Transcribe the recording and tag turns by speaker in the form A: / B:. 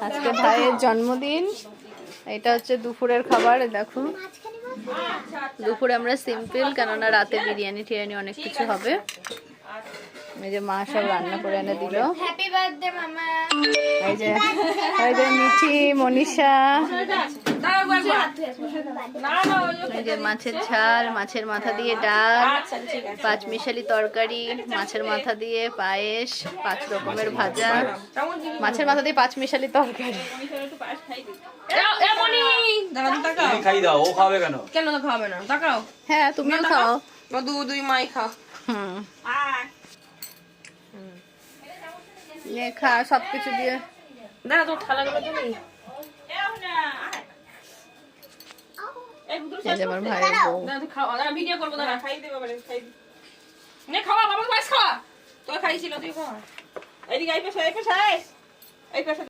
A: আজকে ভাইয়ের জন্মদিন। এটা হচ্ছে দুপুরের খাবার। দেখো দুপুরে আমরা সিম্পল, কেননা রাতে বিরিয়ানি টিরিয়ানি অনেক কিছু হবে। এই যে মা সব রান্না করে এনে দিল।
B: হ্যাপি বার্থডে মামা।
A: এই যে মিঠি, মনীষা, এই যে মাছের ঝাল, মাছের মাথা দিয়ে ডাল, 5 মিশালি তরকারি, মাছের মাথা দিয়ে পায়েস, 5 রকমের ভাজা, মাছের মাথা দিয়ে 5 মিশালি তরকারি।
C: কেন খাবে না? তাকাও।
A: হ্যাঁ তুমিও খাও।
C: দুই মাই খাও।
A: খা সবকিছু দিয়ে।
C: দাঁড়া তো থালাগুলো তুমি।
A: এই যে আমার ভাইয়ের বউ।
C: ভিডিও করবো, দাঁড়া খাই দেবো, নে খাওয়া বাবা, খাওয়া তোকে খাইছিল তুই খাওয়া। এদিকে এই পাশে